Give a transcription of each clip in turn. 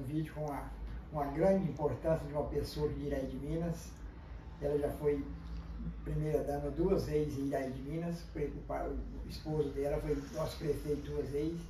um vídeo com uma grande importância de uma pessoa de Iraí de Minas. Ela já foi primeira-dama 2 vezes em Iraí de Minas, o esposo dela foi nosso prefeito 2 vezes,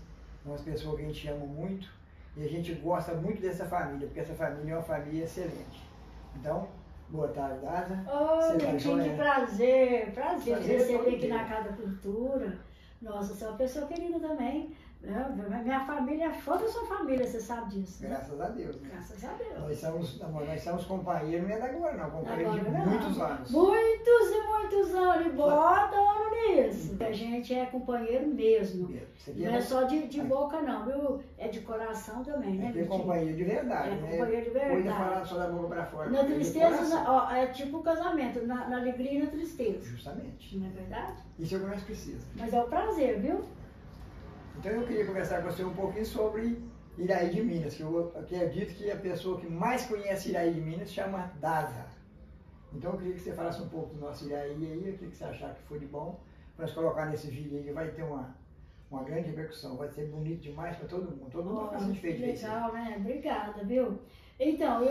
uma pessoa que a gente ama muito e a gente gosta muito dessa família, porque essa família é uma família excelente. Então, boa tarde, Daza. Ô, Netinho, que prazer te receber aqui na Casa da Cultura. Nossa, você é uma pessoa querida também. Minha família é fã da sua família, você sabe disso. Né? Graças a Deus. Né? Graças a Deus. Nós somos companheiros, não é da agora não, companheiros de muitos anos. Muitos e muitos anos, e bota ano nisso. A gente é companheiro mesmo. Não é só de boca não, viu? É de coração também, né? É companheiro de verdade, né? Companheiro de verdade. Coisa falar só da boca pra fora. Na tristeza, ó, é tipo um casamento, na alegria e na tristeza. Justamente. Não é verdade? Isso é o que nós precisamos. Mas é o prazer, viu? Então eu queria conversar com você um pouquinho sobre Iraí de Minas, que eu acredito que a pessoa que mais conhece Iraí de Minas chama Daza. Então eu queria que você falasse um pouco do nosso Iraí aí, o que você achar que foi de bom, para nós colocar nesse vídeo aí, que vai ter uma grande repercussão, vai ser bonito demais para todo mundo vai se feito. Legal, né? Obrigada, viu? Então,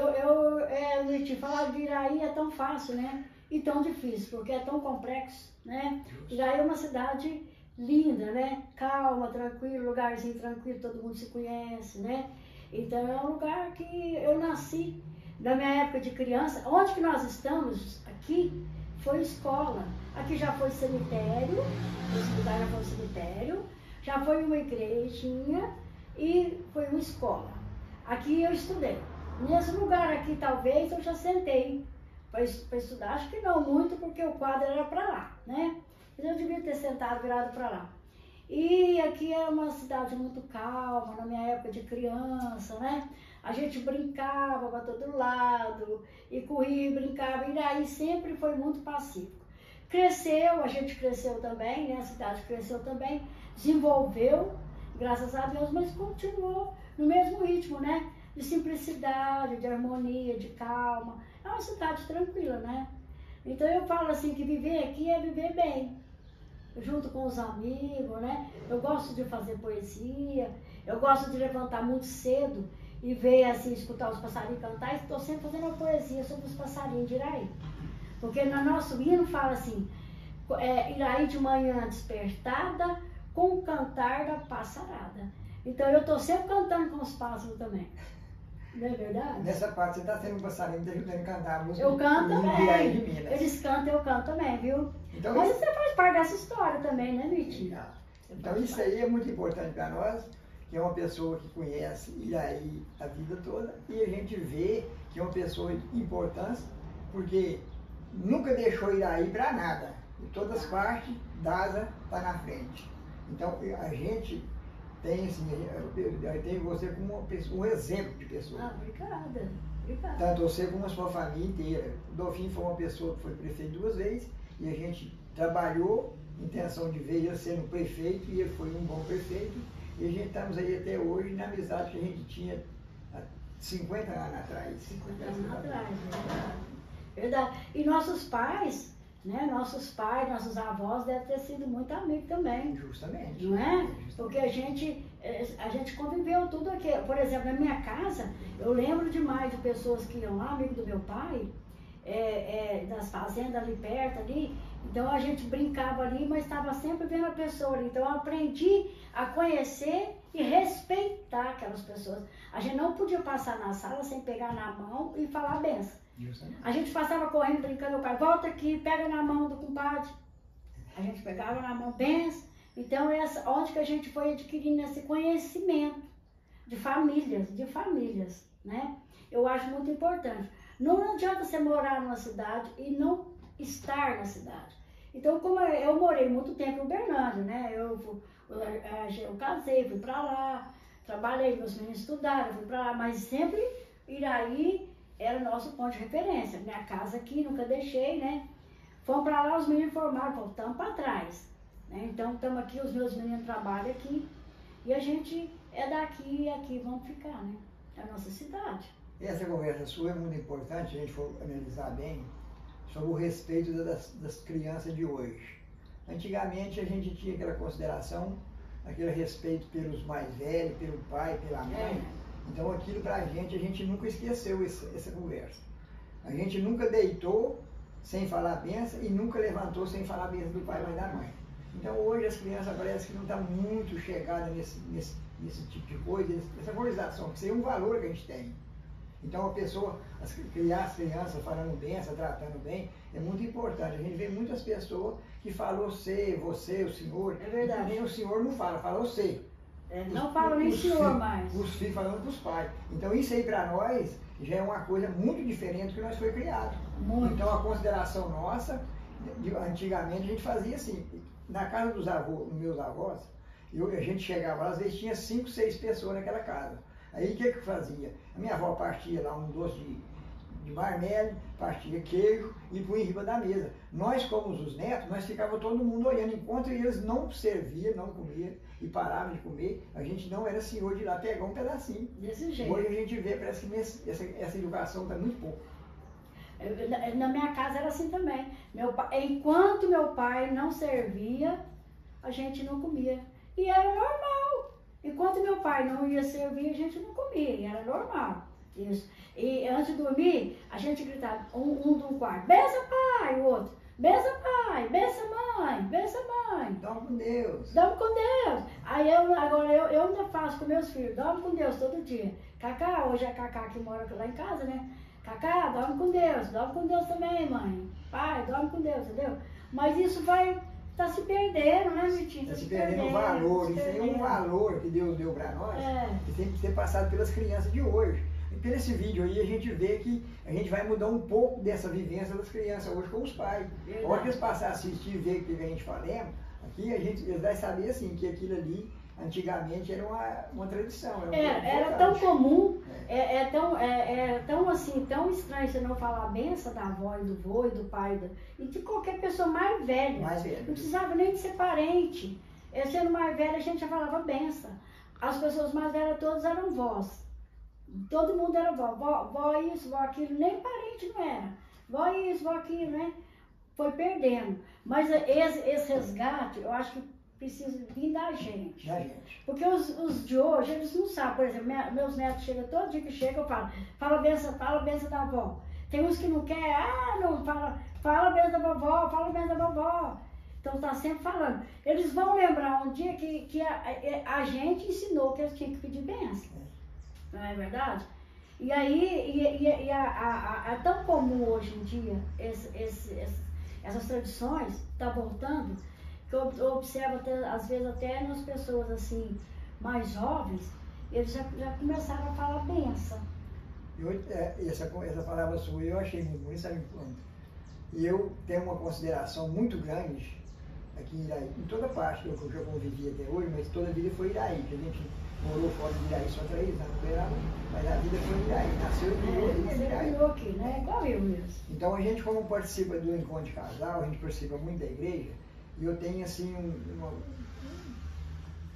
Luiz, falar de Iraí é tão fácil, né? E tão difícil, porque é tão complexo, né? Iraí é uma cidade linda, né? Calma, tranquilo, lugarzinho tranquilo, todo mundo se conhece, né? Então é um lugar que eu nasci, da minha época de criança. Onde que nós estamos aqui foi escola. Aqui já foi cemitério, esse lugar já foi cemitério, já foi uma igrejinha e foi uma escola. Aqui eu estudei. Nesse lugar aqui talvez eu já sentei para estudar, acho que não muito, porque o quadro era para lá, né? Eu devia ter sentado virado para lá. E aqui é uma cidade muito calma, na minha época de criança, né? A gente brincava para todo lado, e corria, brincava, e daí sempre foi muito pacífico. Cresceu, a gente cresceu também, né? A cidade cresceu também, desenvolveu, graças a Deus, mas continuou no mesmo ritmo, né? De simplicidade, de harmonia, de calma. É uma cidade tranquila, né? Então eu falo assim que viver aqui é viver bem. Junto com os amigos, né? Eu gosto de fazer poesia, eu gosto de levantar muito cedo e ver assim, escutar os passarinhos cantar, e estou sempre fazendo uma poesia sobre os passarinhos de Iraí. Porque no nosso hino fala assim, Iraí de manhã despertada com o cantar da passarada. Então eu estou sempre cantando com os pássaros também. Não é verdade? Nessa parte você está sendo um passarinho, está ajudando a cantar a música. Eu canto também. De Minas. Eles cantam, eu canto também, viu? Então, mas você faz parte dessa história também, né, Mitty? Então isso aí é muito importante para nós, que é uma pessoa que conhece Iraí a vida toda, e a gente vê que é uma pessoa de importância, porque nunca deixou Iraí para nada. De todas as partes, Daza está na frente. Então a gente tem assim, eu tenho você como um exemplo de pessoa. Ah, obrigada. Tanto você como a sua família inteira. O Dolfinho foi uma pessoa que foi prefeito 2 vezes, e a gente trabalhou, intenção de ver ele sendo prefeito, e ele foi um bom prefeito, e a gente estamos aí até hoje na amizade que a gente tinha há 50 anos atrás. 50 anos atrás, verdade. E nossos pais, né? Nossos pais, nossos avós devem ter sido muito amigos também. Justamente. Não é? Justamente. Porque a gente conviveu tudo aqui. Por exemplo, na minha casa, eu lembro demais de pessoas que iam lá, amigo do meu pai, das fazendas ali perto, ali. Então a gente brincava ali, mas estava sempre vendo a pessoa ali. Então eu aprendi a conhecer e respeitar aquelas pessoas. A gente não podia passar na sala sem pegar na mão e falar a benção. A gente passava correndo, brincando, meu pai, volta aqui, pega na mão do compadre. A gente pegava na mão, benção. Então, onde que a gente foi adquirindo esse conhecimento de famílias, né? Eu acho muito importante. Não adianta você morar numa cidade e não estar na cidade. Então, como eu morei muito tempo em Uberlândia, né? Eu casei, fui pra lá, trabalhei, meus meninos estudaram, fui pra lá, mas sempre Iraí era o nosso ponto de referência. Minha casa aqui, nunca deixei, né? Fomos pra lá, os meninos formaram, voltamos pra trás. Né? Então, estamos aqui, os meus meninos trabalham aqui, e a gente é daqui e aqui vamos ficar, né? É a nossa cidade. Essa conversa sua é muito importante, se a gente for analisar bem, sobre o respeito das crianças de hoje. Antigamente a gente tinha aquela consideração, aquele respeito pelos mais velhos, pelo pai, pela mãe, Então aquilo pra gente, a gente nunca esqueceu essa conversa. A gente nunca deitou sem falar a benção e nunca levantou sem falar a benção do pai e da mãe. Então hoje as crianças parecem que não estão muito chegadas nesse tipo de coisa, essa valorização, que isso é um valor que a gente tem. Então a pessoa, as crianças falando benção, tratando bem, é muito importante. A gente vê muitas pessoas que falam você, o senhor. É verdade. Nem o senhor não fala você. Não fala nem senhor mais. Os filhos falando para os pais. Então isso aí para nós já é uma coisa muito diferente do que nós foi criado. Muito. Então a consideração nossa, antigamente a gente fazia assim, na casa dos avós, meus avós, a gente chegava lá, às vezes tinha 5, 6 pessoas naquela casa. Aí o que que fazia? A minha avó partia lá um doce de marmelo, partia queijo e punha em cima da mesa. Nós, como os netos, nós ficávamos todo mundo olhando, enquanto eles não serviam, não comiam e paravam de comer, a gente não era senhor de ir lá pegar um pedacinho. Desse jeito. Hoje a gente vê, parece que essa educação está muito pouco. Na minha casa era assim também. Enquanto meu pai não servia, a gente não comia. E era normal. Enquanto meu pai não ia servir, a gente não comia. E era normal. Isso. E antes de dormir, a gente gritava, um do quarto, benção pai, o outro, benção pai, benção mãe, benção mãe. Dorme com Deus. Dorme com Deus. Aí agora eu ainda faço com meus filhos, dorme com Deus todo dia. Cacá, hoje é a Cacá que mora lá em casa, né? Cacá, dorme com Deus também, mãe. Pai, dorme com Deus, entendeu? Mas isso tá se perdendo, né, Vitinho? Está se perdendo o valor. Isso aí é um valor que Deus deu para nós, que tem que ser passado pelas crianças de hoje. E por esse vídeo aí a gente vê que a gente vai mudar um pouco dessa vivência das crianças hoje com os pais. A hora que eles passarem a assistir e ver o que a gente falamos, aqui eles vão saber assim, que aquilo ali antigamente era uma tradição. Era tão comum, era tão assim, tão estranho você não falar a benção da avó e do vô e do pai e de qualquer pessoa mais velha. Não precisava nem de ser parente. Sendo mais velha, a gente já falava benção. As pessoas mais velhas todas eram vós. Todo mundo era vó. Vó isso, vó aquilo, nem parente não era. Vó isso, vó aquilo, né? Foi perdendo. Mas esse resgate, eu acho que precisa vir da gente. Porque os de hoje, eles não sabem. Por exemplo, meus netos chegam, todo dia que chegam, eu fala a benção da avó. Tem uns que não querem, não, fala a benção da vovó, fala a benção da vovó. Então tá sempre falando. Eles vão lembrar um dia que a gente ensinou que eles tinham que pedir benção. Não é verdade? E aí, é tão comum hoje em dia essas tradições, tá voltando, que eu observo às vezes até nas pessoas assim, mais jovens, eles já começaram a falar benção. Essa palavra sua eu achei muito bonita, sabe quanto? E eu tenho uma consideração muito grande aqui em Iraí, em toda parte que eu já convivi até hoje, mas toda a vida foi Iraí, que a gente morou fora de Iraí só 3 anos, mas a vida foi em Iraí, nasceu e criou aqui, né? Igual eu mesmo. Então a gente, como participa do encontro de casal, a gente participa muito da igreja, e eu tenho assim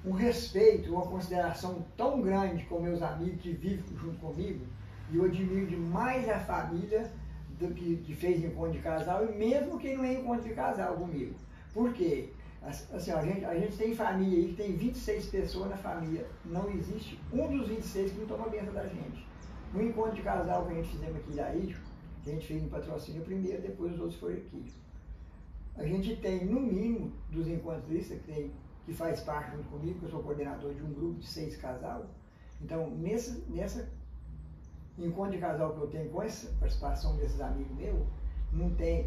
um respeito, uma consideração tão grande com meus amigos que vivem junto comigo, e eu admiro demais a família que fez encontro de casal, e mesmo quem não é encontro de casal comigo. Por quê? Assim, a gente tem família aí que tem 26 pessoas na família. Não existe um dos 26 que não toma benção da gente. No encontro de casal que a gente fizemos aqui em Iraí, que a gente fez em patrocínio primeiro, depois os outros foram aqui. A gente tem, no mínimo, dos encontristas que faz parte junto comigo, que eu sou coordenador de um grupo de 6 casal. Então, nessa encontro de casal que eu tenho com essa participação desses amigos meus,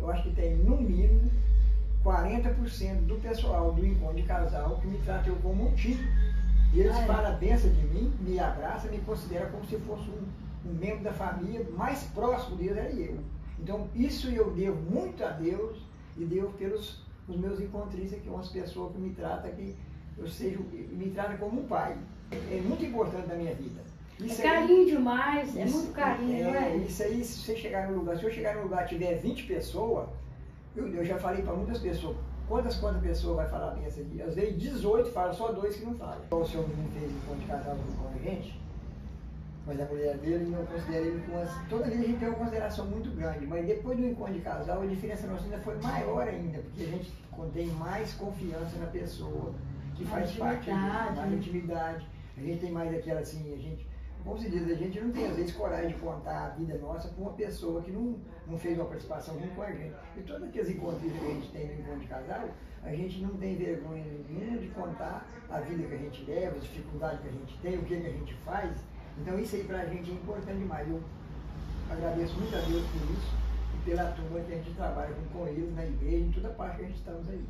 eu acho que tem, no mínimo, 40% do pessoal do encontro de casal que me trata eu como um tio. E eles falam a benção de mim, me abraçam, me consideram como se fosse um membro da família, mais próximo deles era eu. Então isso eu devo muito a Deus e devo pelos os meus encontristas, que são as pessoas que me tratam, me tratam como um pai. É muito importante na minha vida. Isso carinho demais, é muito carinho, não é? Isso aí, se eu chegar no lugar e tiver 20 pessoas, eu já falei para muitas pessoas, quantas pessoas vai falar bem essa aqui? Às vezes 18 falam, só 2 que não falam. O senhor não fez encontro de casal com a gente, mas a mulher dele, eu considero ele toda vez a gente tem uma consideração muito grande, mas depois do encontro de casal, a diferença nossa ainda foi maior ainda, porque a gente tem mais confiança na pessoa que faz parte, mais intimidade. A gente tem mais aquela assim, como se diz, a gente não tem às vezes coragem de contar a vida nossa com uma pessoa que não fez uma participação junto com a gente. E todos aqueles encontros que a gente tem no encontro de casal, a gente não tem vergonha nenhuma de contar a vida que a gente leva, as dificuldades que a gente tem, o que a gente faz. Então isso aí pra gente é importante demais. Eu agradeço muito a Deus por isso e pela turma que a gente trabalha com eles na igreja, em toda parte que a gente estamos aí.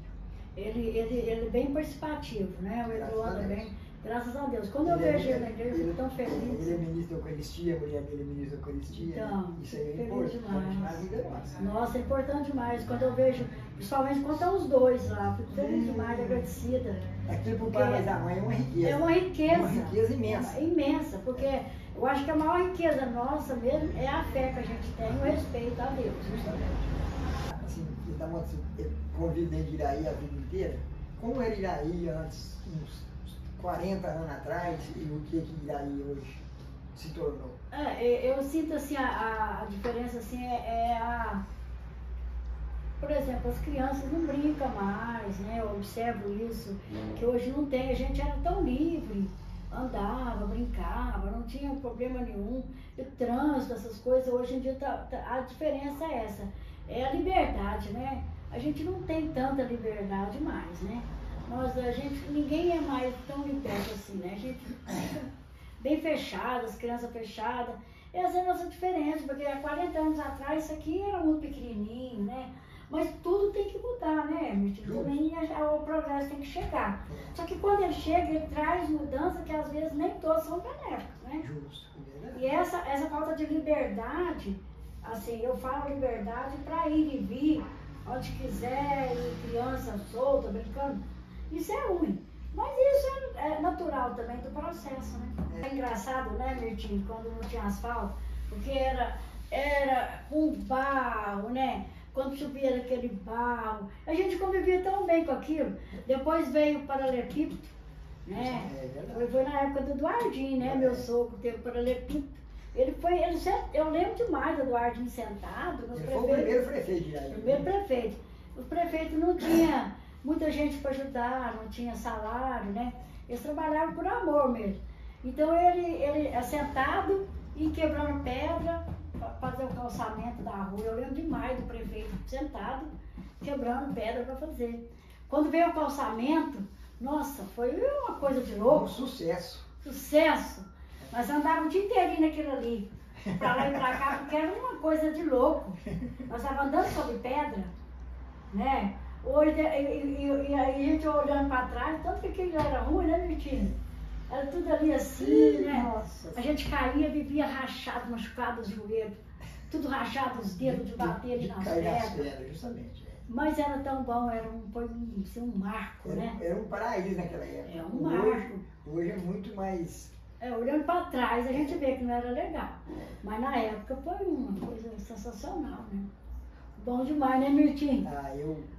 Ele é bem participativo, né? O Eduardo é bem, graças a Deus. Quando eu vejo ele na igreja, eu fico tão feliz. Ele é ministro da Eucaristia, a mulher dele é ministra da Eucaristia. Então, isso aí é importante na vida nossa. Nossa, é importante demais. Quando eu vejo, principalmente quando estão os dois lá, fico feliz demais, agradecida. Aquilo pro pai da mãe é uma riqueza. É uma riqueza. Uma riqueza imensa. Imensa, porque eu acho que a maior riqueza nossa mesmo é a fé que a gente tem, o respeito a Deus. Justamente. Assim, eu convivo dentro de Iraí a vida inteira. Como era Iraí antes, uns 40 anos atrás, e o que Iraí hoje se tornou? Eu sinto assim, a diferença assim, por exemplo, as crianças não brincam mais, né? Eu observo isso, que hoje não tem, a gente era tão livre, andava, brincava, não tinha problema nenhum. E o trânsito, essas coisas, hoje em dia a diferença é essa, é a liberdade, né? A gente não tem tanta liberdade mais, né? Ninguém é mais tão liberto assim, né? A gente fica bem fechado, as crianças fechadas. Essa é a nossa diferença, porque há 40 anos atrás isso aqui era muito pequenininho, né? Mas tudo tem que mudar, né, Mirtino? Também o progresso tem que chegar. Só que quando ele chega, ele traz mudança que às vezes nem todos são benéficos, né? Justo. E essa falta de liberdade, assim, eu falo liberdade para ir e vir, onde quiser, e criança solta, brincando, isso é ruim. Mas isso é natural também do processo, né? É engraçado, né, Mirtino, quando não tinha asfalto, porque era com barro, né? Quando chovia aquele barro, a gente convivia tão bem com aquilo. Depois veio o paralelepípedo, né? Foi na época do Eduardinho, né? Meu sogro teve o paralelepípedo. Eu lembro demais do Eduardinho sentado. Ele foi o primeiro prefeito de aí. Primeiro prefeito. Os prefeitos não tinha muita gente para ajudar, não tinha salário, né? Eles trabalhavam por amor mesmo. Então ele sentado e quebrando pedra, fazer o calçamento da rua. Eu lembro demais do prefeito sentado, quebrando pedra para fazer. Quando veio o calçamento, nossa, foi uma coisa de louco. Um sucesso. Sucesso. Nós andávamos o dia inteirinho naquilo ali, para lá e para cá, porque era uma coisa de louco. Nós estávamos andando sobre pedra, né? Hoje, e a gente olhando para trás, tanto que aquilo era ruim, né, Mirtino? Era tudo ali assim, né? Nossa. A gente caía, vivia rachado, machucado os joelhos, tudo rachado os dedos de bater nas pedras. Justamente. Mas era tão bom, foi um marco, né? Era um paraíso naquela época. É um marco. Hoje é muito mais... Olhando para trás, a gente vê que não era legal. Mas na época foi uma coisa sensacional, né? Bom demais, né, Mirtino?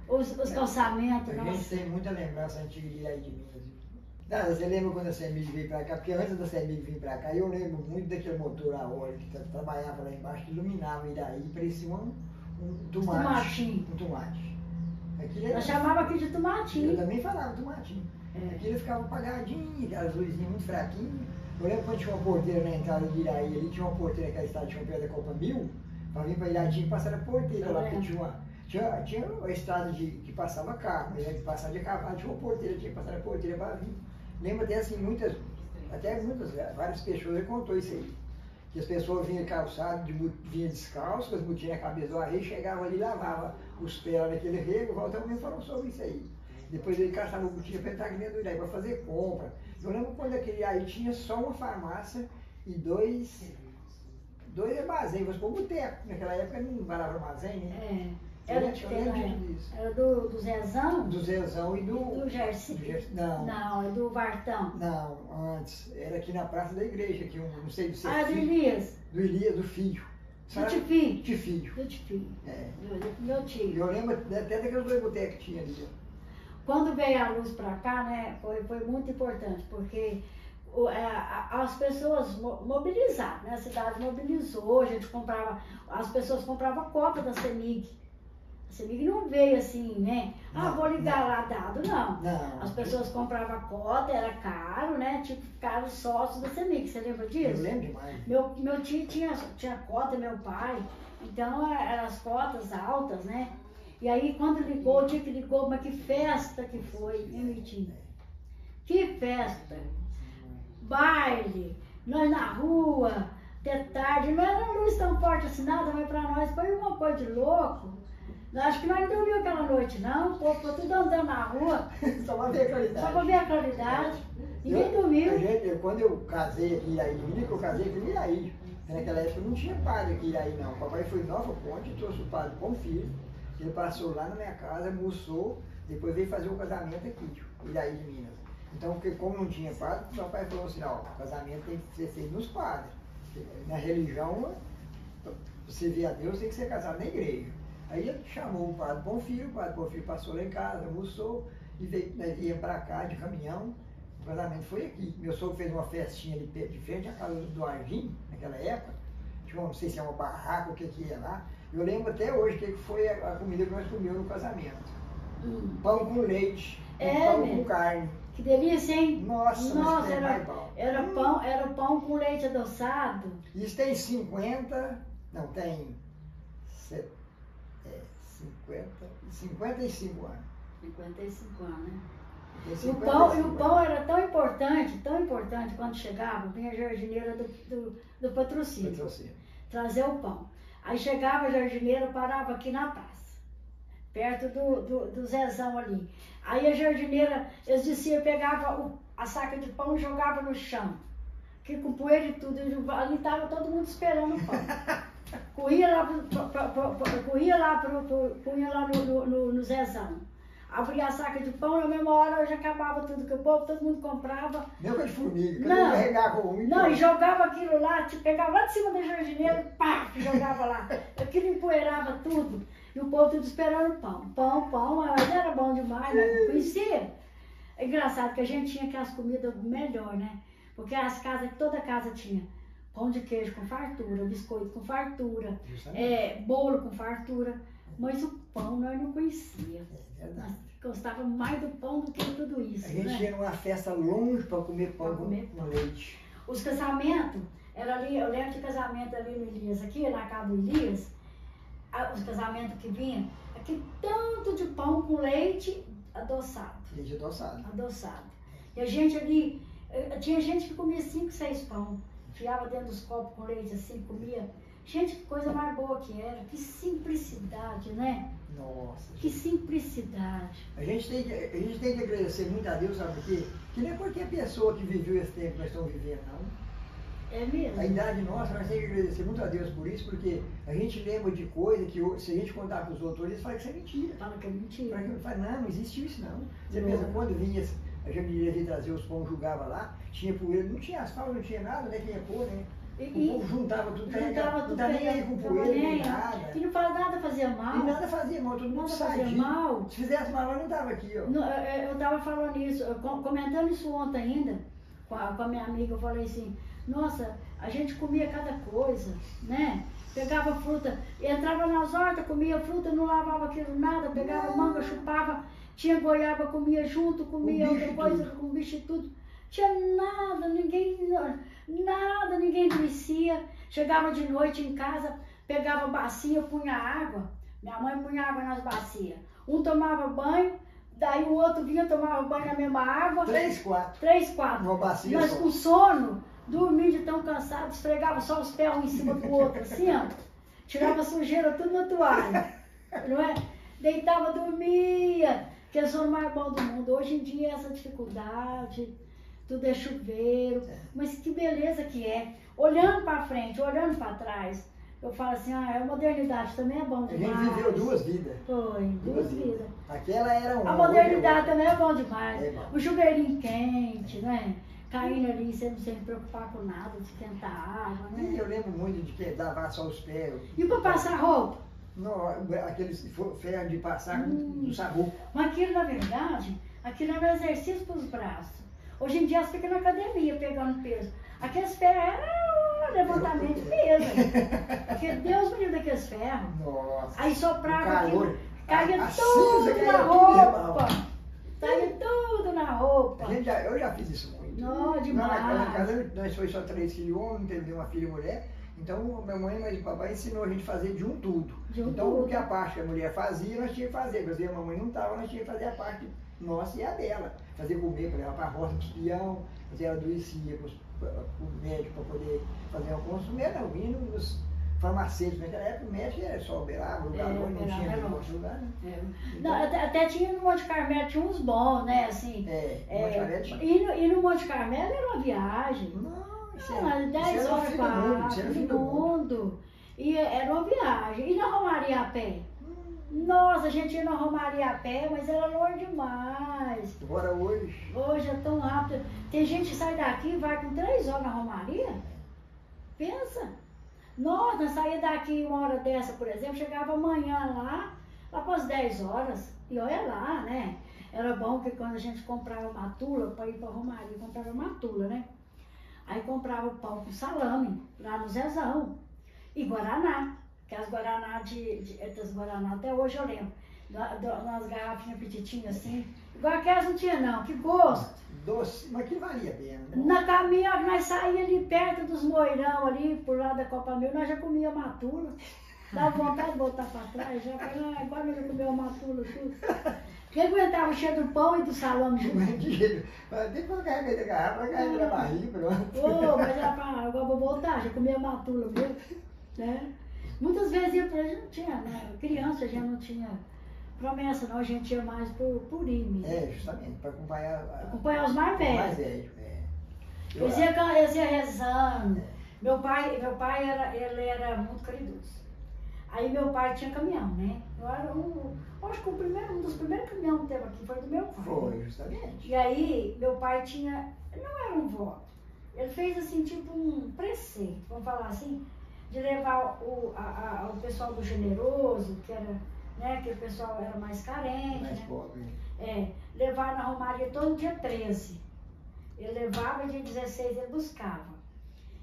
Os calçamentos, A gente tem muita lembrança antiga de aí de Minas. Você lembra quando a CEMIG veio para cá? Porque antes da CEMIG vir para cá, eu lembro muito daquele motor a óleo que trabalhava lá embaixo, que iluminava Iraí, parecia um tomate. Tomatinho. Um tomate. Nós chamava aqui de tomatinho. Eu também falava tomatinho. Aquilo ficava apagadinho, aquelas luzinhas muito fraquinhas. Eu lembro quando tinha uma porteira na entrada de Iraí, ali tinha uma porteira que a estrada tinha um pé da Copa 1000, para vir para Iraí tinha que passar a porteira lá, porque tinha uma estrada que passava carro, mas que passava de cavalo, tinha uma porteira, tinha que passar a porteira para vir. Lembro até assim, várias pessoas contou isso aí. Que as pessoas vinham calçadas, vinham descalços, com as botinhas na cabeça do arreio, chegavam ali, lavavam os pés naquele rego, voltavam mesmo falando sobre isso aí. Depois ele caçava o botinha para entrar aqui dentro do Iraí, para fazer compra. Eu lembro quando aquele aí tinha só uma farmácia e dois armazéns, mas por boteco. Naquela época não parava armazém, né? Era do Zezão? Do Zezão e do Gersi. Não, é do Vartão. Não, antes. Era aqui na Praça da Igreja, aqui, não sei do seu do Elias. Do Elias, do filho. Do Tifilho. Tifilho. Do Tifilho. Do meu tio. Eu lembro até daqueles dois botecos que tinha ali. Quando veio a luz para cá, né, foi muito importante, porque as pessoas mobilizaram, né? A cidade mobilizou, as pessoas compravam cota da CEMIG, A CEMIG não veio assim, né? Ah, Não, vou ligar não. lá dado, não. Não. As pessoas compravam cota, era caro, né? Tipo, ficaram sócios da CEMIG, você lembra Eu disso? lembro demais. Meu tio tinha cota, meu pai, então eram as cotas altas, né? E aí quando ligou, o dia que ligou, mas que festa que foi, hein, Mitinho? Que festa! Baile, nós na rua, de tarde, não era luz tão forte assim nada, mas pra nós foi uma coisa de louco. Acho que nós não dormimos aquela noite, não, o povo ficou tudo andando na rua, Só pra ver a qualidade. só pra ver a claridade. Ninguém dormiu. Quando eu casei aqui em Iraí, no dia que eu casei aqui em Iraí, naquela época não tinha padre aqui em Iraí não. O papai foi em Nova Ponte, trouxe o padre Bonfilho, ele passou lá na minha casa, almoçou, depois veio fazer o casamento aqui, em Iraí de Minas. Então, porque como não tinha padre, o papai falou assim, ó, o casamento tem que ser feito nos padres. Na religião, você vê a Deus, tem que ser casado na igreja. Aí ele chamou o padre Bonfilho passou lá em casa, almoçou, e veio, nós viemos para cá de caminhão. O casamento foi aqui. Meu sogro fez uma festinha ali de frente à casa do Arginho, naquela época. Tinha, não sei se é uma barraca ou o que ia lá. Eu lembro até hoje o que foi a comida que nós comemos no casamento. Pão com leite, pão mesmo. com carne. Que delícia, hein? Nossa, Nossa, mais bom. era pão com leite adoçado. Isso tem 50, não, tem 55 anos. 55 anos, né? Tem E 55 o pão era tão importante, quando chegava, vinha a jardineira do patrocínio, Patrocínio. trazer o pão. Aí chegava a jardineira, parava aqui na praça, perto do Zezão ali. Aí a jardineira, eles diziam, pegava a saca de pão e jogava no chão, que com poeira e tudo, ali estava todo mundo esperando o pão. Corria lá no Zezão. Abria a saca de pão, na mesma hora já acabava tudo, que o povo, todo mundo comprava. Não com de formiga, Não. eu carregava um. Não, e jogava aquilo lá, pegava lá de cima da jardineira, pá, jogava lá. Aquilo empoeirava tudo. E o povo tudo esperando pão. Pão, mas era bom demais, mas não conhecia. É engraçado que a gente tinha aquelas comidas melhor, né? Porque as casas, toda casa tinha pão de queijo com fartura, biscoito com fartura, bolo com fartura. Mas o pão nós não conhecia. É verdade. Nós gostava mais do pão do que tudo isso. A gente né? ia numa festa longe para comer pão com leite. Os casamentos, era ali, eu lembro de casamento ali no Elias, aqui na casa do Elias, os casamentos que vinham, aquele tanto de pão com leite adoçado. Leite adoçado. E a gente ali, tinha gente que comia 5, 6 pão, enfiava dentro dos copos com leite assim, comia. Gente, que coisa mais boa que era, que simplicidade, né? Nossa. Que simplicidade. A gente tem que agradecer muito a Deus, sabe por quê? Que não é porque a pessoa que viveu esse tempo que nós estamos vivendo, não. É mesmo? A idade nossa, nós temos que agradecer muito a Deus por isso, porque a gente lembra de coisa que se a gente contar para os outros, eles falam que isso é mentira. Fala que é mentira. Fala, não existiu isso não. Você Não. pensa, quando vinha, a gente ia trazer os pão, julgava lá, tinha poeira, não tinha asfalto, não tinha nada, né? Que ia pôr, né? O povo juntava tudo, carregava, não tá nem aí com poeira, nem nada. E não faz nada fazia mal. E nada fazia mal, todo mundo Nada fazia sadia. mal. Se fizesse mal, eu não tava aqui, ó. Eu estava falando isso, comentando isso ontem ainda, com a minha amiga, eu falei assim, nossa, a gente comia cada coisa, né? Pegava fruta, entrava nas hortas, comia fruta, não lavava aquilo nada, pegava manga, chupava, tinha goiaba, comia junto, comia outra coisa, com bicho e tudo. Tinha nada, ninguém conhecia. Chegava de noite em casa, pegava bacia, punha água. Minha mãe punha água nas bacias. Um tomava banho, daí o outro vinha, tomava banho na mesma água. 3, 4. 3, 4. Uma bacia Nós só. com sono, dormindo de tão cansado, esfregava só os pés um em cima do outro, assim, ó. Tirava a sujeira tudo na toalha, não é? Deitava, dormia, que é o sono mais bom do mundo. Hoje em dia essa dificuldade, tudo é chuveiro, mas que beleza que é. Olhando para frente, olhando para trás, eu falo assim, a modernidade também é bom demais. A gente viveu 2 vidas. Foi, 2 vidas. Aquela era uma. A modernidade também é bom demais. É bom. O chuveirinho quente, né? Caindo ali sem se preocupar com nada, de esquentar água, né? E eu lembro muito de que lavar só os pés. E para passar roupa? Não, aqueles ferros de passar do sabuco. Mas aquilo, na verdade, aquilo era um exercício para os braços. Hoje em dia, elas ficam na academia pegando peso. Aqueles ferros eram levantamento de peso. Porque Deus me livre daqueles ferros. Nossa. Aí soprava aquilo. Caía A tudo cinza na caía tudo, roupa. irmão. Caía tudo na roupa. Eu já fiz isso muito. Não, demais. Lá em casa nós foi só 3 filhos homens, não teve nenhuma filha mulher. Então, minha mãe e papai ensinou a gente a fazer de um tudo. Então, o que a parte que a mulher fazia, nós tínhamos que fazer. Porque a mamãe não estava, nós tínhamos que fazer a parte nossa e a dela. Fazer comer para levar para a roça de peão, fazer ela adoecia para o médico para poder fazer uma consulta. Não, vindo nos farmacêuticos. Naquela época o médico era só Uberaba, Uberaba, não tinha em outro lugar, né? Então, não, até tinha no Monte Carmelo, tinha uns bons, né? Assim, Monte Carmelo tinha. E no Monte Carmelo era uma viagem. Isso 10 horas para o mundo. E era uma viagem. E na Romaria a pé? Nossa, a gente ia na Romaria a pé, mas era longe demais. Agora hoje. Hoje é tão rápido. Tem gente que sai daqui e vai com 3 horas na Romaria. Pensa. Nós saíamos daqui uma hora dessa, por exemplo, chegava amanhã lá para as 10 horas. E olha lá, né? Era bom que quando a gente comprava matula, para ir para a Romaria, comprava matula, né? Aí comprava pão com salame, lá no Zezão. E Guaraná, que as Guaraná das Guaraná, até hoje eu lembro. Umas garrafinhas petitinhas assim. Igual aquelas não tinha não, que gosto. Doce, mas que valia a pena, né? Na caminhada, nós saíamos ali perto dos moirão ali, por lá da Copa Mil, nós já comia matula. Dá vontade de voltar para trás, já falei, agora nós já comemos matula tudo. Quem aguentava o cheiro do pão e do salame junto? Depois carreguei da garrafa, carreguei da barriga, pronto. Mas ela falava, agora vou voltar, já comia matula mesmo, né? Muitas vezes ia pra gente não tinha, né? Criança já não tinha promessa não, a gente ia mais por ir mesmo. Justamente, para acompanhar os mais velhos. Mais velhos, Eles iam rezando. Meu pai ele era muito caridoso. Aí meu pai tinha caminhão, né? Eu era acho que um dos primeiros caminhões que teve aqui foi do meu pai. Foi, justamente. E aí meu pai tinha, não era um voto, ele fez assim, tipo um preceito, vamos falar assim, de levar o pessoal do generoso, que era, né, que o pessoal era mais carente, mais né? pobre. Levar na Romaria todo dia 13. Ele levava e dia 16 ele buscava.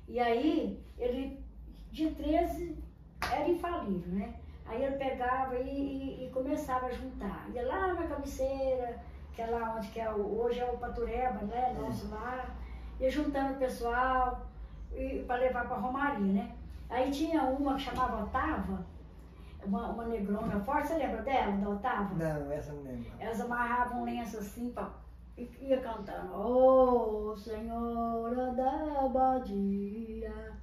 E aí, ele, dia 13, era infalível, né? Aí ele pegava e começava a juntar. Ia lá na cabeceira, que é lá onde que é hoje é o Patureba, né? Nosso lá. Ia juntando o pessoal para levar para a Romaria, né? Aí tinha uma que chamava Otava, uma negrona forte, você lembra dela, da Otava? Não, essa não lembro. Elas amarravam um lenço assim, e ia cantando, ô Senhora da Abadia.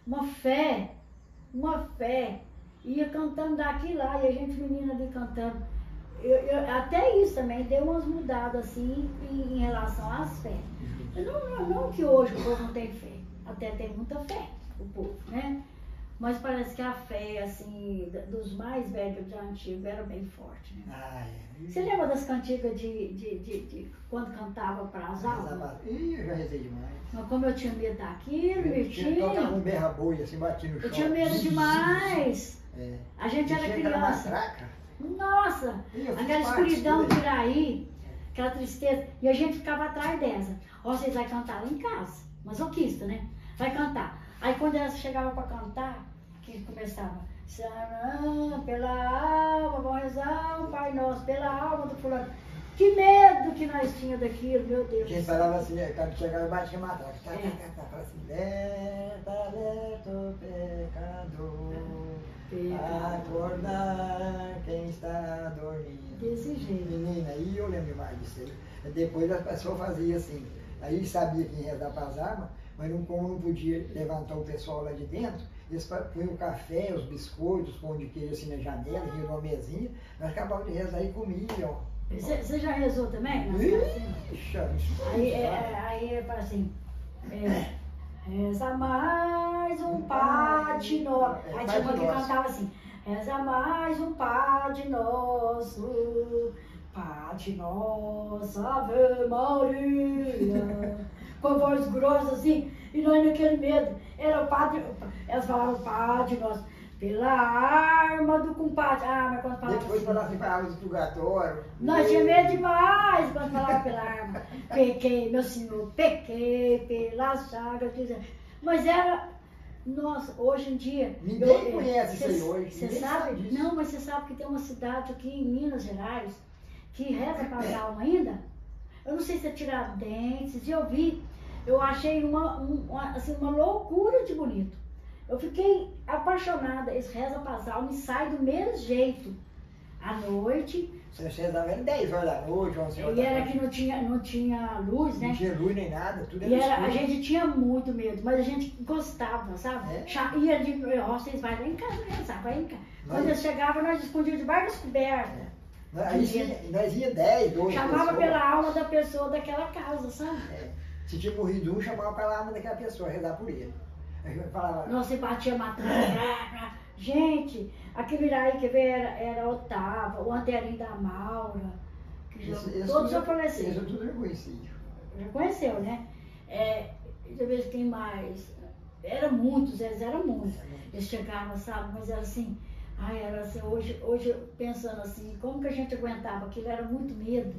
Uma fé, ia cantando daqui lá, e a gente menina ali cantando. Até isso também deu umas mudadas assim em relação às fé. Não que hoje o povo não tem fé, até tem muita fé, o povo, né? Mas parece que a fé, assim, dos mais velhos da antiga era bem forte, né? Você lembra das cantigas de quando cantava para as almas? Eu já rezei demais. Mas como eu tinha medo daquilo, eu tocava um berra-boi, assim, batia no chão. Eu tinha medo demais. A gente era criança. Nossa, aquela escuridão de Iraí, aquela tristeza. E a gente ficava atrás dessa. Ó, vocês vão cantar lá em casa, masoquista, né? Vai cantar. Aí quando ela chegava para cantar, que começava, pela alma, vamos rezar o Pai Nosso, pela alma do fulano. Que medo que nós tínhamos daquilo, meu Deus. Quem falava assim, quando chegava, batia a matraca. Falava assim, alerta o pecador, acordar quem está dormindo. Desse jeito. Menina, aí eu lembro mais disso aí. Depois as pessoas faziam assim, aí sabia quem ia rezar para as armas, mas como não podia levantar o pessoal lá de dentro, eles punham o café, os biscoitos, os pão de queijo assim na janela, iam numa mesinha, nós acabávamos de rezar e comiam. Você já rezou também? Aí fala assim, reza mais um Padre Nosso. Aí tinha uma que cantava assim, reza mais um Padre Nosso, Padre Nosso, Ave Maria. Com voz grossa assim, e nós naquele medo, era o padre, elas falavam Padre Nosso, pela arma do compadre. Mas quando falavam depois falavam assim, falavam do purgatório. Nós tínhamos medo demais quando falavam pela arma. Pequei, meu senhor, pequei pela chaga. Mas era Nossa, hoje em dia... Ninguém conhece isso aí hoje. Você Ninguém sabe? disso. Não, mas você sabe que tem uma cidade aqui em Minas Gerais que reza para as almas ainda? Eu não sei se é Tiradentes, eu achei assim, uma loucura de bonito. Eu fiquei apaixonada. Eles rezam para as almas e saem do mesmo jeito. À noite... Você rezava 10 horas da noite, 11 horas da E era noite. que não tinha luz, né? Não tinha luz nem nada, tudo E era a escuro. gente tinha muito medo, mas a gente gostava, sabe? É? Ia de vocês vai lá em casa rezar, vai em casa. Quando eles chegavam, nós escondíamos debaixo das cobertas. Nós ia 10, 12 Chamava pessoas. pela alma da pessoa daquela casa, sabe? É. Se tinha morrido um, chamava pela alma daquela pessoa, rezar por ele. Aí eu falava, Nossa, e batia matando. Gente, aquele Iraí que veio era Otávio, o Anterinho da Maura, que já, todos já faleceram. Isso tudo eu conhecia. Já conheceu, né? Deixa eu ver se tem mais. Era muitos, eles eram muitos. Eles chegavam, sabe? Mas era assim, era assim, hoje pensando assim, como que a gente aguentava aquilo? Era muito medo.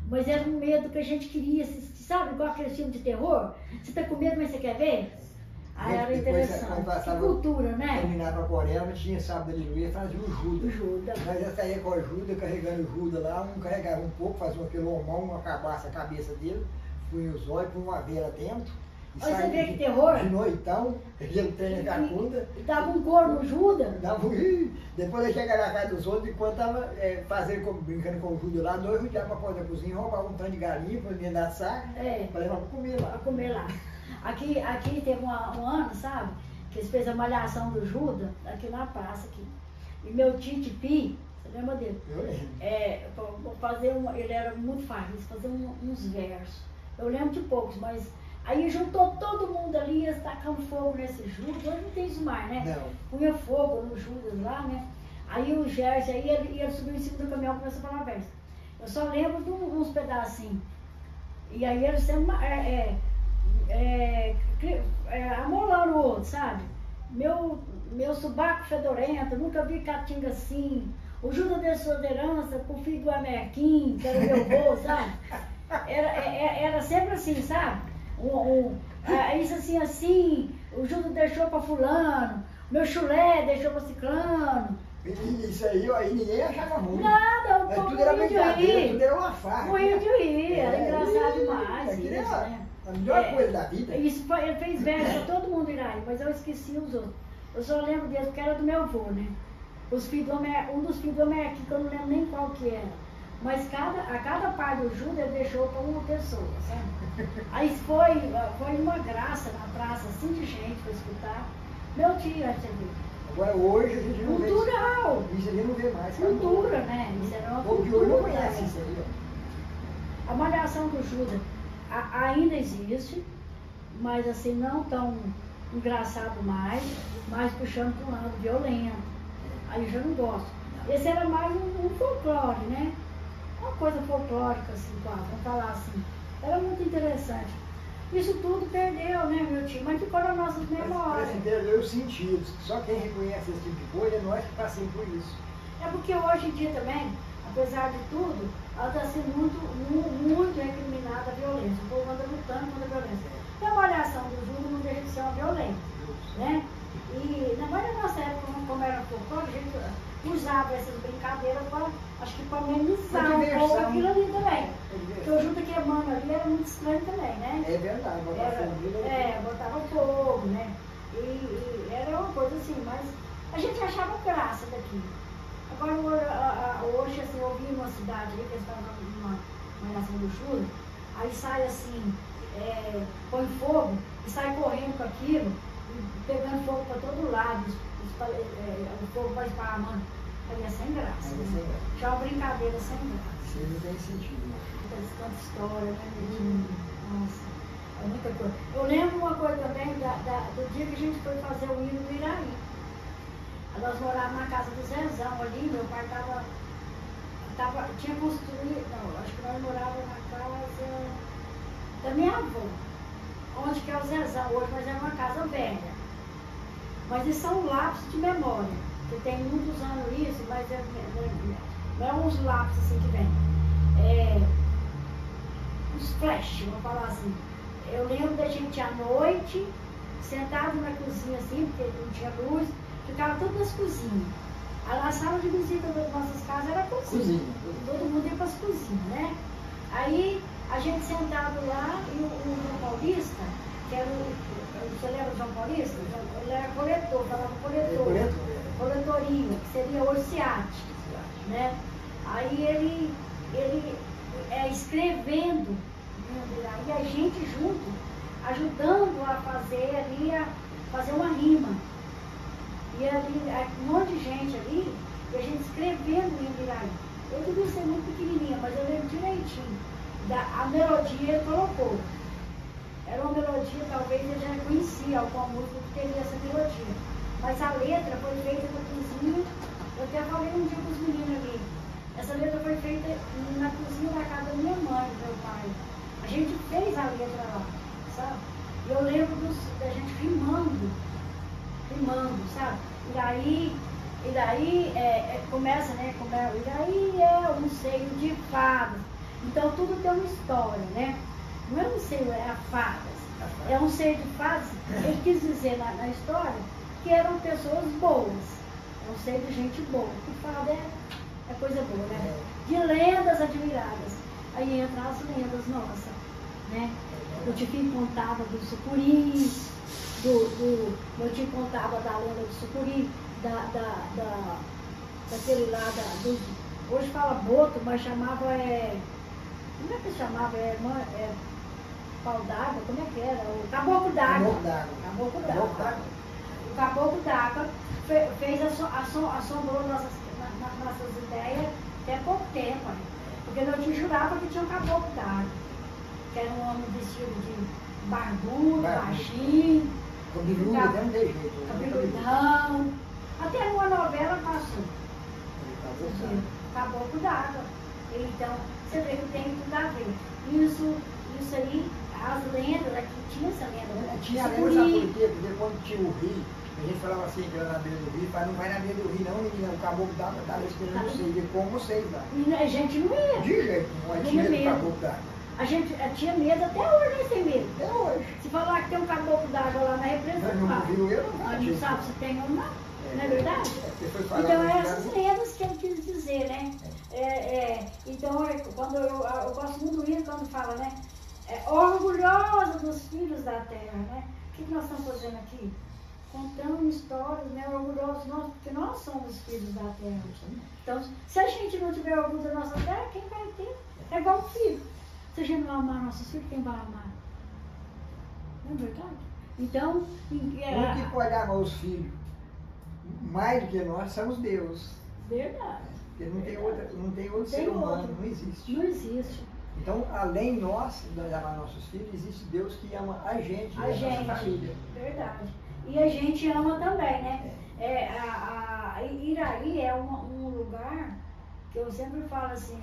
Mas era um medo que a gente queria, sabe? Igual aquele filme de terror. Você tá com medo, mas você quer ver? Era interessante. Que cultura, né? Terminava a Corema, tinha sábado de aleluia, fazia o Judas. Judas. Nós já saía com o Judas, carregando o Judas lá, um carregava um pouco, fazia aquele homão, acabasse a cabeça dele, punha os olhos, punha uma veia dentro. Mas você vê que terror? De noitão, ele tem a cacunda. Dava um couro no Judas. Depois ele chegava na casa dos outros, enquanto estava brincando com o Judas lá, nós rodeava para a porta da cozinha, roubava um tanto de galinha para dentro da saca, para levar para comer lá. Para comer lá. Aqui teve um ano, sabe, que eles fez a malhação do Judas, aqui na praça. Aqui. E meu tio Tipi, você lembra dele? Eu lembro. Ele era muito farrista, fazer uns versos. Eu lembro de poucos, mas aí juntou todo mundo ali, eles tacando fogo nesse Judas. Hoje não tem isso mais, né? Não. Punha fogo no Judas lá, né? Aí o Gerson, aí ele subiu em cima do caminhão e começou a falar verso. Eu só lembro de uns pedacinhos. E aí ele sempre amolando o outro, sabe? Meu subaco fedorento, nunca vi caatinga assim. O Judas de sua herança com o filho do Amerquim, que era meu avô, sabe? Era sempre assim, sabe? Isso assim, o Judas deixou para fulano, meu chulé deixou para ciclano. Isso aí ninguém achava ruim. Nada, o povo tudo era morria de brincadeira, rir. tudo era uma farra. Morria de rir, era engraçado demais isso, né? A melhor coisa da vida. Isso, ele fez verso para todo mundo ir aí, mas eu esqueci os outros. Eu só lembro dele porque era do meu avô, né? Um dos filhos do Amerquim, que eu não lembro nem qual que era. Mas a cada pai do Judas ele deixou para uma pessoa, sabe? Aí foi uma graça na praça, assim de gente para escutar. Meu tio, você viu? Agora hoje a gente não vê. Cultural! Isso a gente não vê mais. Cultura, né? Isso era uma O povo de cultura. hoje não conhece isso aí, ó. A malhação do Judas ainda existe, mas assim, não tão engraçado mais puxando para um lado violento. Aí eu já não gosto. Esse era mais um folclore, né? Uma coisa folclórica, assim, quase, vamos falar assim. Era muito interessante. Isso tudo perdeu, né, meu tio? Mas ficou nas nossas memórias. Mas perdeu os sentidos. Só quem reconhece esse tipo de coisa é nós que passamos por isso. É porque hoje em dia também, apesar de tudo, ela está sendo muito recriminada a violência. O povo anda lutando contra a violência. E a malhação do Judas não deixa de ser uma violência, né? E na nossa época, como era folclore, a gente usava essas brincadeiras para amenizar um pouco aquilo ali também. Porque o Judas queimando ali era muito estranho também, né? É verdade, botava fogo, né? E era uma coisa assim, mas a gente achava graça daquilo. Agora, hoje, assim, eu vi uma cidade ali, que eles estavam numa malhação do Judas, aí sai assim, põe fogo e sai correndo com aquilo, pegando fogo para todo lado, o fogo vai esparramando. Aí é sem graça. Já é uma brincadeira sem graça. Isso não tem sentido. Tanta história, né? Nossa, é muita coisa. Eu lembro uma coisa também do dia que a gente foi fazer o hino do Iraí. Nós morávamos na casa do Zezão ali, meu pai tinha construído, não, acho que nós morávamos na casa da minha avó, onde que é o Zezão hoje, mas é uma casa velha. Mas isso são lápis de memória, que tem muitos anos isso, mas não é uns lápis assim que vem. Uns flash, vamos falar assim. Eu lembro da gente à noite, sentado na cozinha assim, porque não tinha luz, ficava tudo nas cozinhas. A sala de visita das nossas casas era a cozinha. Todo mundo ia para as cozinhas, né? Aí a gente sentado lá e o João Paulista, que era você lembra do João Paulista? Ele era coletor, falava coletor. Coletorinho, que seria hoje SEAT, né? Aí ele escrevendo, e a gente junto, ajudando a fazer ali, a fazer uma rima. E ali, um monte de gente ali, e a gente escrevendo em Ibiraí. Eu devia ser muito pequenininha, mas eu lembro direitinho. A melodia ele colocou. Era uma melodia, talvez eu já conhecia alguma música que teria essa melodia. Mas a letra foi feita na cozinha, eu até falei um dia com os meninos ali. Essa letra foi feita na cozinha da casa da minha mãe, do meu pai. A gente fez a letra lá, sabe? E eu lembro da gente rimando, sabe? E daí começa, né? E daí é um seio de fadas. Então tudo tem uma história, né? Não é um seio, é a fadas. É um seio de fadas. Ele quis dizer na história que eram pessoas boas. É um seio de gente boa. Que fada é coisa boa, né? De lendas admiradas. Aí entram as lendas nossas, né? Eu te contava do sucuri, meu tio contava da lenda do sucuri, daquele lá, hoje fala boto, mas chamava, como é que chamava? Pau d'água, como é que era? O caboclo d'água. Caboclo d'água. O caboclo d'água assombrou nossas ideias até pouco tempo, né? Porque meu tio jurava que tinha um caboclo d'água, que era um homem vestido de barbudo, baixinho, cabeludão. Até numa novela passou. Caboclo d'água. Então, você vê que tem tudo a ver. Isso aí, as lendas, aqui tinha essa lenda. Tinha a lenda, sabe por quê? Porque quando tinha o rio, a gente falava assim, que era na beira do rio, mas não vai na beira do rio não, menina, o caboclo d'água estava esperando vocês, e como vocês lá. E a gente não ia. De jeito, não tinha medo do caboclo d'água. A gente tinha medo, até hoje nós tem medo. Até hoje. Se falar que tem um caboclo d'água lá na represa, não viu eu, não sabe se tem ou não, não é verdade? Então essas lendas que ele quis dizer, né? Então, quando eu gosto muito do hino quando fala, né? Orgulhosa dos filhos da terra, né? O que nós estamos fazendo aqui? Contando histórias, né? Orgulhosos nós, porque nós somos filhos da terra. Então, se a gente não tiver orgulho da nossa terra, quem vai ter? É igual um filho. Se a gente não amar nossos filhos, quem vai amar? Não é verdade? Então, o que pode amar os filhos mais do que nós somos Deus. Verdade. Porque não tem outro ser humano, não existe. Não existe. Então, além de amar nossos filhos, existe Deus que ama a gente, a nossa família. Verdade. E a gente ama também, né? Iraí é um lugar que eu sempre falo assim,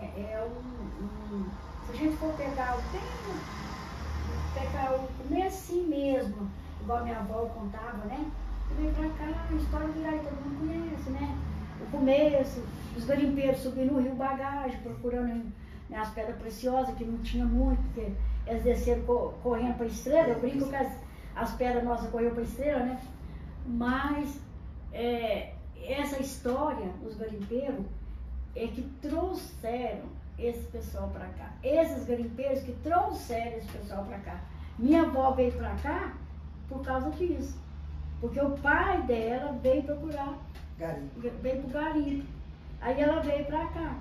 se a gente for pegar o comecinho mesmo, igual minha avó contava, né? Vem pra cá, a história do Iraí todo mundo conhece, né? O começo, os garimpeiros subindo no rio Bagagem, procurando as pedras preciosas, que não tinha muito, porque eles desceram correndo para a estrela. Eu brinco que as pedras nossas correram para a estrela, né? Mas essa história, os garimpeiros, que trouxeram esse pessoal para cá. Esses garimpeiros que trouxeram esse pessoal para cá. Minha avó veio para cá por causa disso. Porque o pai dela veio procurar, veio para o garimpo. Aí ela veio para cá.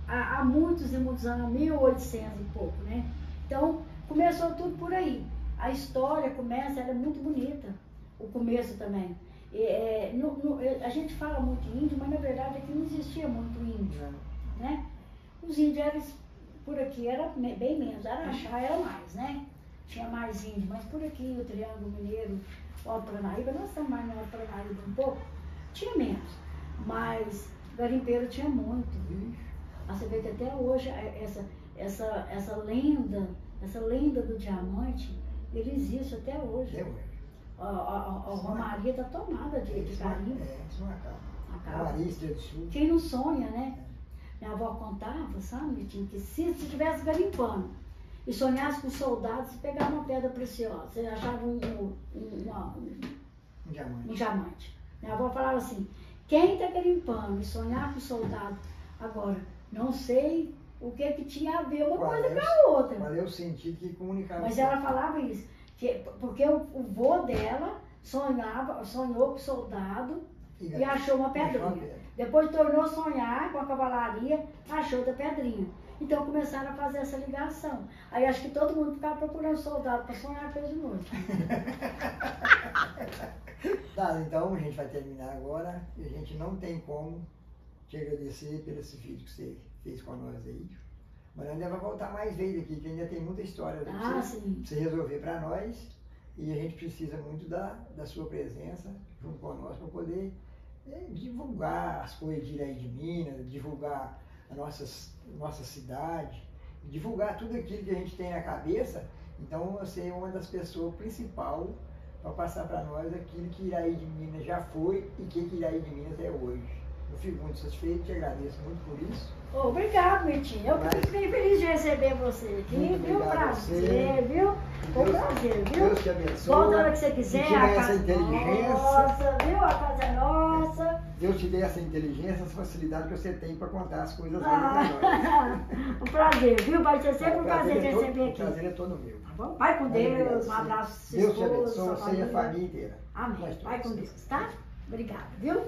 Há muitos e muitos anos, 1800 e pouco, né? Então, começou tudo por aí. A história começa, ela é muito bonita. O começo também. A gente fala muito índio, mas na verdade aqui não existia muito índio, né? Os índios por aqui era bem menos, Araxá era mais, né? Tinha mais índio, mas por aqui, o Triângulo Mineiro, o Alto Paranaíba, nós estamos mais no Alto Paranaíba um pouco, tinha menos, mas garimpeiro tinha muito. Você vê que até hoje essa lenda do diamante, ele existe até hoje. A Romaria está tomada de garimpo. Isso não acaba. Romaria, Estrela do Sul. Quem não sonha, né? Minha avó contava, sabe, que se tivesse garimpando e sonhasse com soldados, você pegava uma pedra preciosa, você achava um diamante. Minha avó falava assim, quem está garimpando e sonhar com soldado? Agora, não sei o que tinha a ver uma coisa com a outra. Mas eu senti que comunicava. Mas ela falava isso, porque o vô dela sonhou com soldado e achou uma pedrinha. Depois tornou a sonhar com a cavalaria, achou outra pedrinha. Então começaram a fazer essa ligação. Aí acho que todo mundo ficava procurando soldado para sonhar com ele de noite. Tá, então a gente vai terminar agora. E a gente não tem como te agradecer pelo esse vídeo que você fez com nós aí. Mas ainda vai voltar mais vezes aqui, que ainda tem muita história pra você resolver para nós. E a gente precisa muito da sua presença junto com nós para poder divulgar as coisas de Iraí de Minas, divulgar a nossa cidade, divulgar tudo aquilo que a gente tem na cabeça. Então você é uma das pessoas principais para passar para nós aquilo que Iraí de Minas já foi e que Iraí de Minas é hoje. Eu fico muito satisfeito, te agradeço muito por isso. Obrigado, Mitinho. Eu fiquei feliz de receber você aqui, viu? Prazer, viu? Foi um prazer, viu? Deus te abençoe. Volta a hora que você quiser. Que a casa é nossa, viu? A casa é nossa. Deus te dê essa inteligência, essa facilidade que você tem para contar as coisas para nós. Um prazer, viu? Vai ser sempre um prazer te receber aqui. O prazer é todo meu. Tá bom? Vai com Deus, um abraço. Deus te abençoe, você e a família inteira. Amém. Vai com Deus, tá? Obrigada, viu?